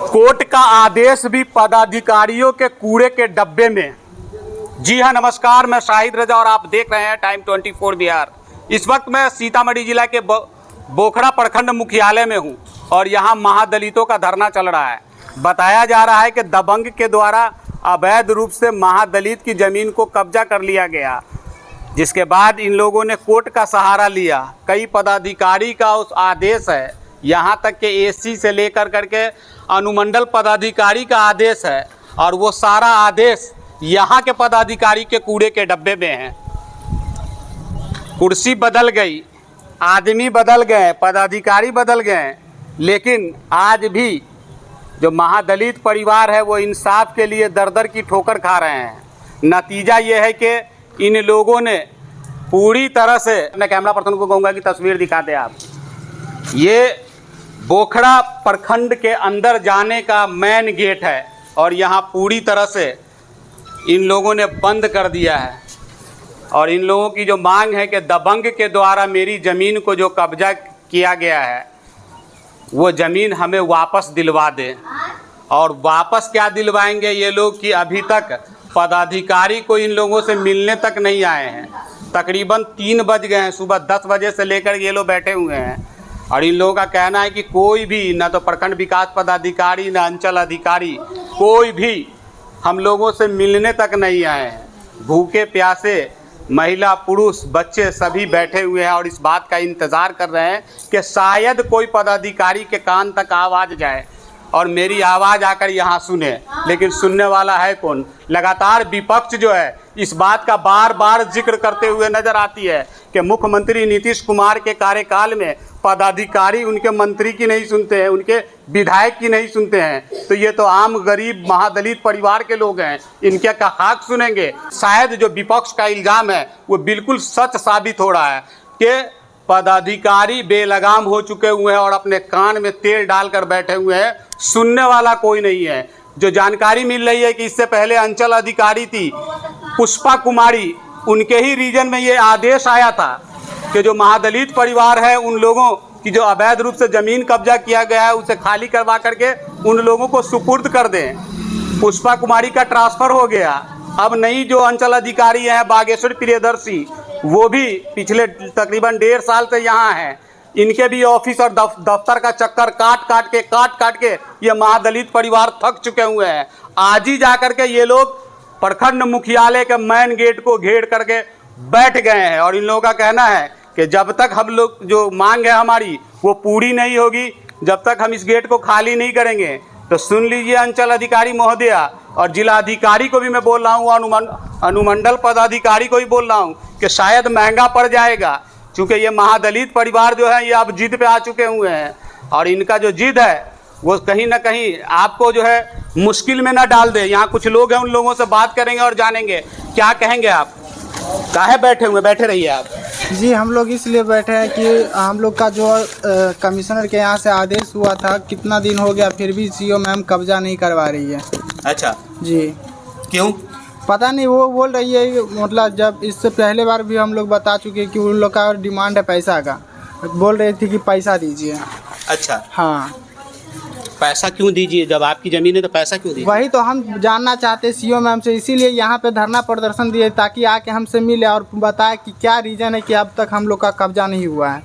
Court का आदेश भी पदाधिकारियों के कूड़े के डब्बे में। जी हाँ, नमस्कार, मैं शाहिद रजा और आप देख रहे हैं टाइम 24 बिहार। इस वक्त मैं सीतामढ़ी जिला के बोखड़ा प्रखंड मुख्यालय में हूँ और यहाँ महादलितों का धरना चल रहा है। बताया जा रहा है कि दबंग के द्वारा अवैध रूप से महादलित की ज़मीन को कब्जा कर लिया गया, जिसके बाद इन लोगों ने कोर्ट का सहारा लिया। कई पदाधिकारी का उस आदेश है, यहाँ तक कि एससी से लेकर करके अनुमंडल पदाधिकारी का आदेश है और वो सारा आदेश यहाँ के पदाधिकारी के कूड़े के डब्बे में है। कुर्सी बदल गई, आदमी बदल गए, पदाधिकारी बदल गए, लेकिन आज भी जो महादलित परिवार है वो इंसाफ के लिए दर दर की ठोकर खा रहे हैं। नतीजा ये है कि इन लोगों ने पूरी तरह से, मैं कैमरा पर्सन को कहूँगा कि तस्वीर दिखा दे आप, ये बोखड़ा प्रखंड के अंदर जाने का मेन गेट है और यहाँ पूरी तरह से इन लोगों ने बंद कर दिया है। और इन लोगों की जो मांग है कि दबंग के द्वारा मेरी ज़मीन को जो कब्जा किया गया है वो ज़मीन हमें वापस दिलवा दें। और वापस क्या दिलवाएंगे ये लोग कि अभी तक पदाधिकारी को इन लोगों से मिलने तक नहीं आए हैं। तकरीबन 3 बज गए हैं, सुबह 10 बजे से लेकर ये लोग बैठे हुए हैं और इन लोगों का कहना है कि कोई भी, ना तो प्रखंड विकास पदाधिकारी ना अंचल अधिकारी, कोई भी हम लोगों से मिलने तक नहीं आए हैं। भूखे प्यासे महिला पुरुष बच्चे सभी बैठे हुए हैं और इस बात का इंतज़ार कर रहे हैं कि शायद कोई पदाधिकारी के कान तक आवाज़ जाए और मेरी आवाज़ आकर यहाँ सुने, लेकिन सुनने वाला है कौन। लगातार विपक्ष जो है इस बात का बार बार जिक्र करते हुए नज़र आती है कि मुख्यमंत्री नीतीश कुमार के कार्यकाल में पदाधिकारी उनके मंत्री की नहीं सुनते हैं, उनके विधायक की नहीं सुनते हैं, तो ये तो आम गरीब महादलित परिवार के लोग हैं, इनके का हक सुनेंगे। शायद जो विपक्ष का इल्ज़ाम है वो बिल्कुल सच साबित हो रहा है कि पदाधिकारी बेलगाम हो चुके हुए हैं और अपने कान में तेल डालकर बैठे हुए हैं, सुनने वाला कोई नहीं है। जो जानकारी मिल रही है कि इससे पहले अंचल अधिकारी थी पुष्पा कुमारी, उनके ही रीजन में ये आदेश आया था कि जो महादलित परिवार है उन लोगों की जो अवैध रूप से ज़मीन कब्जा किया गया है उसे खाली करवा करके उन लोगों को सुपुर्द कर दें। पुष्पा कुमारी का ट्रांसफ़र हो गया। अब नई जो अंचल अधिकारी हैं बागेश्वर प्रियदर्शी, वो भी पिछले तकरीबन 1.5 साल से यहाँ हैं। इनके भी ऑफिस और दफ्तर का चक्कर काट काट के ये महादलित परिवार थक चुके हुए हैं। आज ही जा कर के ये लोग प्रखंड मुख्यालय के मेन गेट को घेर करके बैठ गए हैं और इन लोगों का कहना है कि जब तक हम लोग जो मांग है हमारी वो पूरी नहीं होगी, जब तक हम इस गेट को खाली नहीं करेंगे। तो सुन लीजिए अंचल अधिकारी महोदया, और जिला अधिकारी को भी मैं बोल रहा हूँ, अनुमंडल पदाधिकारी को भी बोल रहा हूँ कि शायद महंगा पड़ जाएगा, क्योंकि ये महादलित परिवार जो है ये अब जिद पे आ चुके हुए हैं और इनका जो जिद है वो कहीं ना कहीं आपको जो है मुश्किल में ना डाल दे। यहाँ कुछ लोग हैं, उन लोगों से बात करेंगे और जानेंगे क्या कहेंगे। आप काहे बैठे हुए? बैठे रहिए आप। जी, हम लोग इसलिए बैठे हैं कि हम लोग का जो कमिश्नर के यहाँ से आदेश हुआ था, कितना दिन हो गया फिर भी सीओ मैम कब्जा नहीं करवा रही है। अच्छा जी, क्यों? पता नहीं, वो बोल रही है, मतलब जब इससे पहले बार भी हम लोग बता चुके कि उन लोग का डिमांड है पैसा का, बोल रही थी कि पैसा दीजिए। अच्छा, हाँ, पैसा क्यों दीजिए? जब आपकी ज़मीन है तो पैसा क्यों दीजिए? वही तो हम जानना चाहते सीओ मैम से, इसीलिए यहाँ पे धरना प्रदर्शन दिए ताकि आके हमसे मिले और बताए कि क्या रीज़न है कि अब तक हम लोग का कब्जा नहीं हुआ है।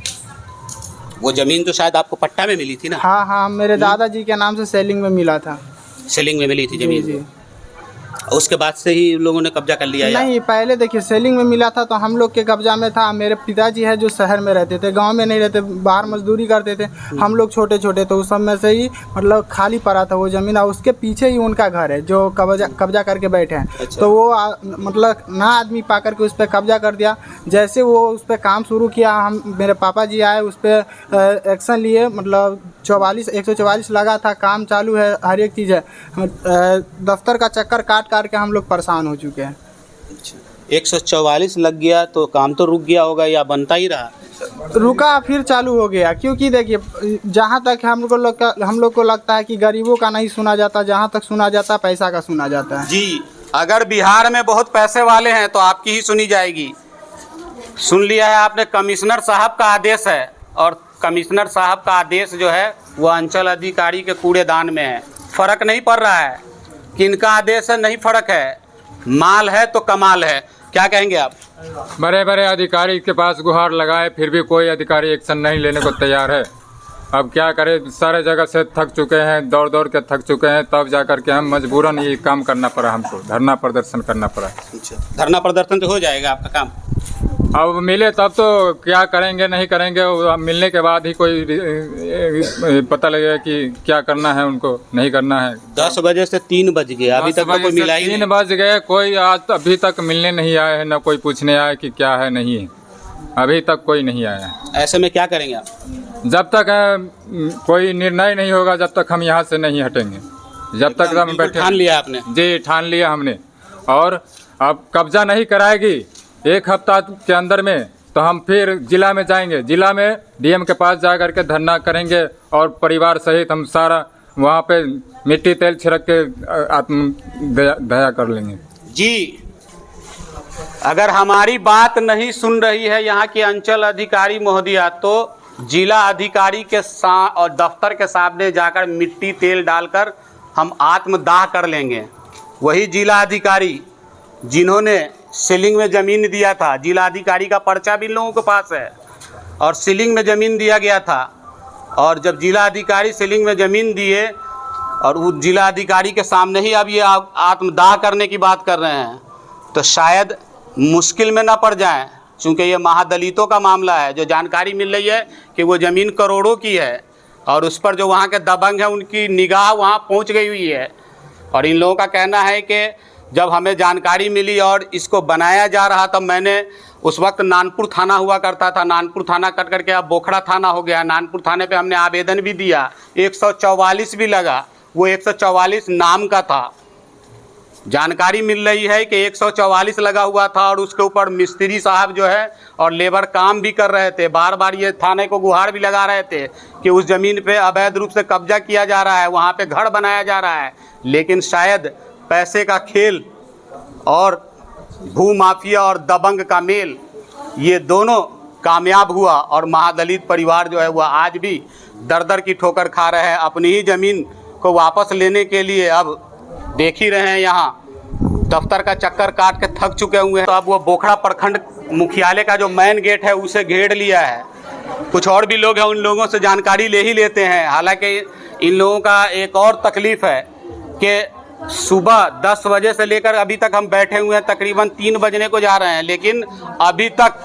वो ज़मीन तो शायद आपको पट्टा में मिली थी ना? हाँ हाँ, मेरे दादाजी के नाम से सेलिंग में मिला था। सेलिंग में मिली थी ज़मीन? जी। उसके बाद से ही लोगों ने कब्जा कर लिया? नहीं, पहले देखिए सेलिंग में मिला था तो हम लोग के कब्जा में था। मेरे पिताजी है जो शहर में रहते थे, गांव में नहीं रहते, बाहर मजदूरी करते थे। हम लोग छोटे छोटे तो उस समय से ही मतलब खाली पड़ा था वो ज़मीन, और उसके पीछे ही उनका घर है जो कब्जा करके बैठे हैं। अच्छा। तो वो मतलब ना आदमी पा करके उस पर कब्जा कर दिया। जैसे वो उस पर काम शुरू किया, हम मेरे पापा जी आए, उस पर एक्शन लिए, मतलब 144 लगा था, काम चालू है, हर एक चीज़ है। दफ्तर का चक्कर काट के हम लोग परेशान हो चुके हैं। 144 लग गया तो काम तो रुक गया होगा या बनता ही रहा? रुका फिर चालू हो गया, क्योंकि देखिए जहाँ तक हम लोग को लगता है कि गरीबों का नहीं सुना जाता, जहाँ तक सुना जाता पैसा का सुना जाता है। जी, अगर बिहार में बहुत पैसे वाले हैं तो आपकी ही सुनी जाएगी। सुन लिया है आपने, कमिश्नर साहब का आदेश है और कमिश्नर साहब का आदेश जो है वो अंचल अधिकारी के कूड़ेदान में है। फर्क नहीं पड़ रहा है, किनका आदेश है नहीं फर्क है, माल है तो कमाल है। क्या कहेंगे आप? बड़े बड़े अधिकारी के पास गुहार लगाए फिर भी कोई अधिकारी एक्शन नहीं लेने को तैयार है। अब क्या करें, सारे जगह से थक चुके हैं, दौड़ दौड़ के थक चुके हैं, तब जा कर के हम मजबूरन ये काम करना पड़ा, हमको धरना प्रदर्शन करना पड़ा। अच्छा, धरना प्रदर्शन तो हो जाएगा आपका काम? अब मिले तब तो क्या करेंगे नहीं करेंगे, अब मिलने के बाद ही कोई पता लगेगा कि क्या करना है उनको नहीं करना है। 10 बजे से 3 बज गए, अभी तक तो कोई मिला ही 3 नहीं। बज गए, कोई आज अभी तक मिलने नहीं आए हैं, न कोई पूछने आए कि क्या है नहीं है, अभी तक कोई नहीं आया। ऐसे में क्या करेंगे आप? जब तक कोई निर्णय नहीं होगा जब तक हम यहाँ से नहीं हटेंगे, जब तक हम बिल्कुल बैठे। ठान लिया आपने? जी ठान लिया हमने, और अब कब्जा नहीं कराएगी 1 हफ्ता के अंदर में तो हम फिर जिला में जाएंगे, जिला में डीएम के पास जा कर के धरना करेंगे और परिवार सहित हम सारा वहाँ पे मिट्टी तेल छिड़क के दया कर लेंगे। जी, अगर हमारी बात नहीं सुन रही है यहाँ की अंचल अधिकारी महोदया, तो जिला अधिकारी के और दफ्तर के सामने जाकर मिट्टी तेल डालकर हम आत्मदाह कर लेंगे। वही जिला अधिकारी जिन्होंने सीलिंग में ज़मीन दिया था, जिला अधिकारी का पर्चा भी लोगों के पास है, और सीलिंग में ज़मीन दिया गया था, और जब जिला अधिकारी सीलिंग में ज़मीन दिए और उस जिला अधिकारी के सामने ही अब ये आत्मदाह करने की बात कर रहे हैं, तो शायद मुश्किल में ना पड़ जाएं, क्योंकि ये महादलितों का मामला है। जो जानकारी मिल रही है कि वो ज़मीन करोड़ों की है और उस पर जो वहाँ के दबंग हैं उनकी निगाह वहाँ पहुँच गई हुई है, और इन लोगों का कहना है कि जब हमें जानकारी मिली और इसको बनाया जा रहा था, मैंने उस वक्त नानपुर थाना हुआ करता था, नानपुर थाना कट करके अब बोखड़ा थाना हो गया। नानपुर थाने पे हमने आवेदन भी दिया, 144 भी लगा, वो 144 नाम का था। जानकारी मिल रही है कि 144 लगा हुआ था और उसके ऊपर मिस्त्री साहब जो है और लेबर काम भी कर रहे थे। बार बार ये थाने को गुहार भी लगा रहे थे कि उस ज़मीन पे अवैध रूप से कब्जा किया जा रहा है, वहाँ पे घर बनाया जा रहा है। लेकिन शायद पैसे का खेल और भू माफिया और दबंग का मेल, ये दोनों कामयाब हुआ और महादलित परिवार जो है वह आज भी दर दर की ठोकर खा रहे हैं। अपनी ही ज़मीन को वापस लेने के लिए अब देख ही रहे हैं, यहाँ दफ्तर का चक्कर काट के थक चुके हुए हैं। तो अब वो बोखड़ा प्रखंड मुख्यालय का जो मेन गेट है उसे घेर लिया है। कुछ और भी लोग हैं, उन लोगों से जानकारी ले ही लेते हैं। हालांकि इन लोगों का एक और तकलीफ़ है कि सुबह 10 बजे से लेकर अभी तक हम बैठे हुए हैं, तकरीबन 3 बजने को जा रहे हैं, लेकिन अभी तक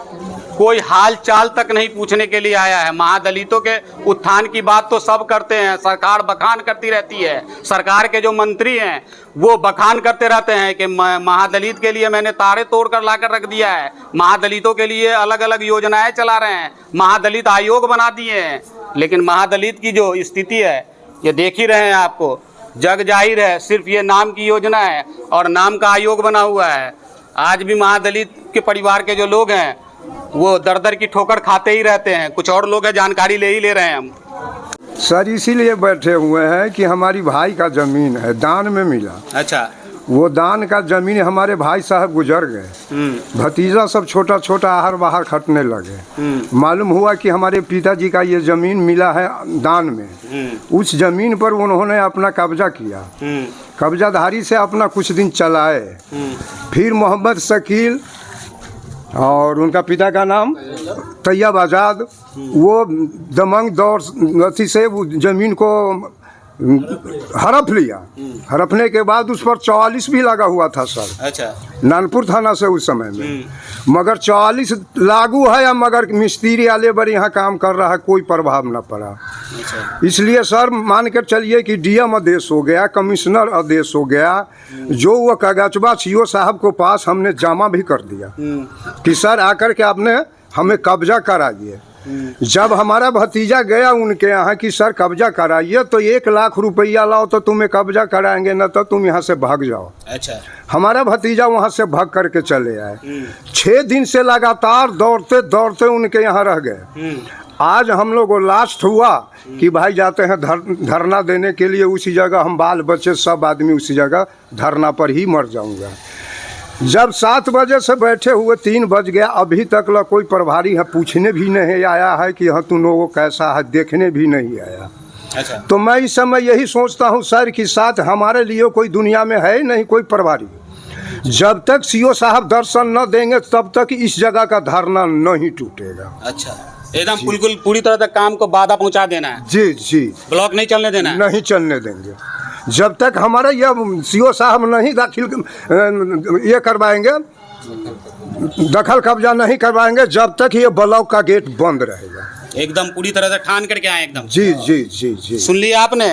कोई हाल चाल तक नहीं पूछने के लिए आया है। महादलितों के उत्थान की बात तो सब करते हैं, सरकार बखान करती रहती है, सरकार के जो मंत्री हैं वो बखान करते रहते हैं कि महादलित के लिए मैंने तारे तोड़ कर ला कर रख दिया है, महादलितों के लिए अलग अलग योजनाएं चला रहे हैं, महादलित आयोग बना दिए हैं। लेकिन महादलित की जो स्थिति है ये देख ही रहे हैं, आपको जग जाहिर है, सिर्फ ये नाम की योजना है और नाम का आयोग बना हुआ है। आज भी महादलित के परिवार के जो लोग हैं वो दर दर की ठोकर खाते ही रहते हैं। कुछ और लोग हैं, जानकारी ले ही ले रहे हैं हम। सर इसीलिए बैठे हुए हैं कि हमारी भाई का ज़मीन है, दान में मिला। अच्छा, वो दान का ज़मीन हमारे भाई साहब गुजर गए, भतीजा सब छोटा छोटा आहर बाहर खटने लगे। मालूम हुआ कि हमारे पिताजी का ये ज़मीन मिला है दान में। उस ज़मीन पर उन्होंने अपना कब्जा किया, कब्जाधारी से अपना कुछ दिन चलाए। फिर मोहम्मद शकील और उनका पिता का नाम तैयब आज़ाद, वो दमंग दौर अथी से वो ज़मीन को हड़प लिया। हड़पने के बाद उस पर 44 भी लगा हुआ था सर। अच्छा, नानपुर थाना से उस समय में, मगर 44 लागू है या मगर मिस्त्री या लेबर यहाँ काम कर रहा है, कोई प्रभाव न पड़ा। अच्छा। इसलिए सर मान कर चलिए कि डीएम आदेश हो गया, कमिश्नर आदेश हो गया, जो वो कागजबा सीओ साहब को पास हमने जमा भी कर दिया कि सर आकर के आपने हमें कब्जा कराइए। जब हमारा भतीजा गया उनके यहाँ कि सर कब्जा कराइए, तो 1 लाख रुपया लाओ तो तुम्हें कब्जा कराएंगे, न तो तुम यहाँ से भाग जाओ। अच्छा, हमारा भतीजा वहाँ से भाग करके चले आए। 6 दिन से लगातार दौड़ते दौड़ते उनके यहाँ रह गए। आज हम लोग को लास्ट हुआ कि भाई जाते हैं धरना देने के लिए उसी जगह, हम बाल बच्चे सब आदमी उसी जगह धरना पर ही मर जाऊंगा। जब 7 बजे से बैठे हुए 3 बज गया, अभी तक ला कोई प्रभारी है पूछने भी नहीं आया है कि हाँ तुम लोगों कैसा है, देखने भी नहीं आया। अच्छा। तो मैं इस समय यही सोचता हूँ सर कि साथ हमारे लिए कोई दुनिया में है नहीं कोई प्रभारी। जब तक सीओ साहब दर्शन न देंगे तब तक इस जगह का धरना नहीं टूटेगा। अच्छा, एकदम बिल्कुल पूरी तरह तक काम को बाधा पहुंचा देना है। जी जी, ब्लॉक नहीं चलने देना है। नहीं चलने देंगे। जब तक हमारा यह सीओ साहब नहीं ये करवाएंगे, दखल कब्जा नहीं करवाएंगे, जब तक ये ब्लॉक का गेट बंद रहेगा। एकदम पूरी तरह से ठान करके आए एकदम। जी जी जी जी। सुन लिया आपने,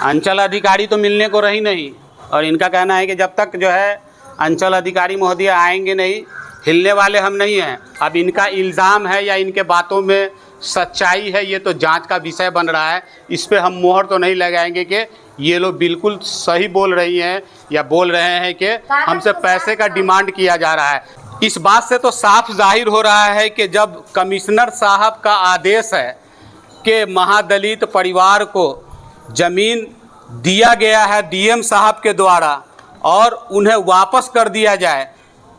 अंचल अधिकारी तो मिलने को रही नहीं, और इनका कहना है कि जब तक जो है अंचल अधिकारी महोदय आएंगे नहीं, हिलने वाले हम नहीं हैं। अब इनका इल्ज़ाम है या इनके बातों में सच्चाई है, ये तो जांच का विषय बन रहा है। इस पे हम मोहर तो नहीं लगाएंगे कि ये लोग बिल्कुल सही बोल रही हैं या बोल रहे हैं कि हमसे पैसे का डिमांड किया जा रहा है। इस बात से तो साफ जाहिर हो रहा है कि जब कमिश्नर साहब का आदेश है कि महादलित परिवार को ज़मीन दिया गया है डीएम साहब के द्वारा और उन्हें वापस कर दिया जाए,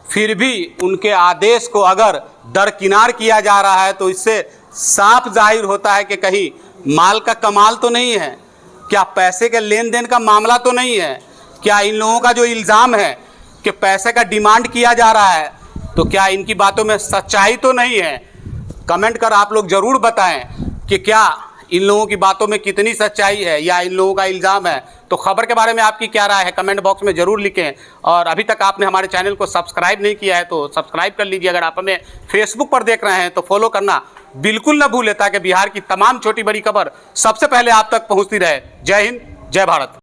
फिर भी उनके आदेश को अगर दरकिनार किया जा रहा है तो इससे साफ जाहिर होता है कि कहीं माल का कमाल तो नहीं है, क्या पैसे के लेन देन का मामला तो नहीं है, क्या इन लोगों का जो इल्ज़ाम है कि पैसे का डिमांड किया जा रहा है, तो क्या इनकी बातों में सच्चाई तो नहीं है। कमेंट कर आप लोग ज़रूर बताएं कि क्या इन लोगों की बातों में कितनी सच्चाई है या इन लोगों का इल्ज़ाम है। तो खबर के बारे में आपकी क्या राय है कमेंट बॉक्स में ज़रूर लिखें। और अभी तक आपने हमारे चैनल को सब्सक्राइब नहीं किया है तो सब्सक्राइब कर लीजिए। अगर आप हमें फेसबुक पर देख रहे हैं तो फॉलो करना बिल्कुल ना भूलें ताकि बिहार की तमाम छोटी बड़ी खबर सबसे पहले आप तक पहुँचती रहे। जय हिंद, जय भारत।